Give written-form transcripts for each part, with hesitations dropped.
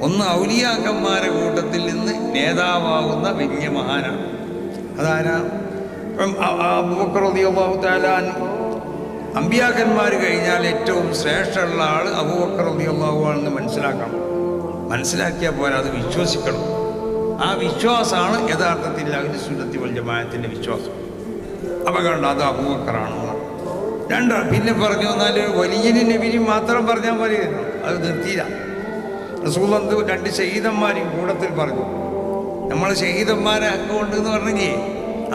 ഒന്ന് ഔലിയാക്കന്മാരെ കൂട്ടത്തിൽ നിന്ന് നേതാവാകുന്ന വലിയ മഹാനാണ്. അതാരാ? അബൂബക്കർ റളിയല്ലാഹു തആല അൻഹു. അമ്പിയാക്കന്മാർ കഴിഞ്ഞാൽ ഏറ്റവും ശ്രേഷ്ഠമുള്ള ആൾ അബൂബക്കർ റളിയല്ലാഹു ആണെന്ന് മനസ്സിലാക്കണം. മനസ്സിലാക്കിയാൽ പോരാ, അത് വിശ്വസിക്കണം. ആ വിശ്വാസമാണ് യഥാർത്ഥത്തിൽ അഹ്ലു സുന്നത്തി വൽ ജമാഅത്തിൻ്റെ വിശ്വാസം. അപ്പം കണ്ട അത് അബൂബക്കറാണെന്ന് പിന്നെ പറഞ്ഞു. എന്നാൽ വലിയനും നബിയും മാത്രം പറഞ്ഞാൽ മതിയായിരുന്നു, അത് നിർത്തിയില്ല. റസൂലുള്ളാഹി 2 ഷഹീദന്മാരെയും കൂട്ടത്തിൽ പറഞ്ഞു. നമ്മൾ ഷഹീദന്മാരെ ഹക്ക് കൊണ്ട് എന്ന് പറഞ്ഞേ,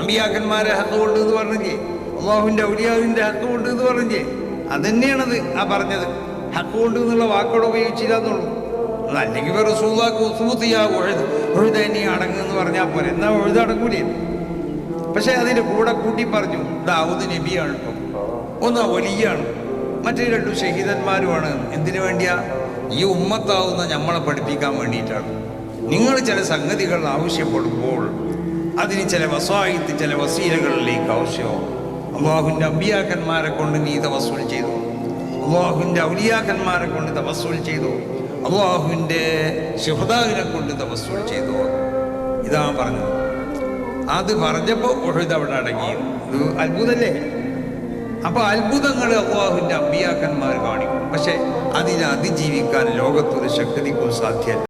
അമ്പിയാക്കന്മാരെ ഹക്ക് കൊണ്ട് എന്ന് പറഞ്ഞേ, അള്ളാഹുവിൻ്റെ ഔലിയാവിൻ്റെ ഹക്ക് കൊണ്ട് എന്ന് പറഞ്ഞേ, അതന്നെയാണത് ആ പറഞ്ഞത്. ഹക്ക് കൊണ്ട് എന്നുള്ള വാക്കോട് ഉപയോഗിച്ചില്ല എന്നുള്ളൂ. അല്ലെങ്കിൽ റസൂലുള്ളാഹിക്ക് ഉസ്മത്തിയാ ഉഴുതനി അടങ്ങുമെന്ന് പറഞ്ഞാൽ പോലെ, എന്നാൽ ഉഴുതടങ്ങൂലേ. പക്ഷെ അതിൻ്റെ കൂടെ കൂട്ടി പറഞ്ഞു ദാവൂദ് നബിയാണ് കേട്ടോ, ഒന്ന് വലിയാണ്, മറ്റേ 2 ഷഹീദന്മാരുമാണ്. എന്തിനു വേണ്ടിയാ? ഈ ഉമ്മത്താവുന്ന നമ്മളെ പഠിപ്പിക്കാൻ വേണ്ടിയിട്ടാണ്. നിങ്ങൾ ചില സംഗതികൾ ആവശ്യപ്പെടുമ്പോൾ അതിന് ചില വസായിത്ത്, ചില വസീലകളിലേക്ക് ആവശ്യമാവും. അള്ളാഹുവിൻ്റെ അമ്പിയാക്കന്മാരെ കൊണ്ട് നീ തവസ്സുൽ ചെയ്തു, അള്ളാഹുവിൻ്റെ ഔലിയാക്കന്മാരെ കൊണ്ട് തവസ്സുൽ ചെയ്തു, അള്ളാഹുവിൻ്റെ ശുഹദാവിനെ കൊണ്ട് തവസ്സുൽ ചെയ്തു. ഇതാ പറഞ്ഞത്. അത് പറഞ്ഞപ്പോൾ ഉഹദ് അവിടെ അടങ്ങി. ഇത് അത്ഭുതമല്ലേ? അപ്പോൾ അത്ഭുതങ്ങൾ അള്ളാഹുവിൻ്റെ അമ്പിയാക്കന്മാർ കാണിക്കും. പക്ഷെ അതിനെ അതിജീവിക്കാൻ ലോകത്തൊരു ശക്തിക്കും സാധ്യമല്ല.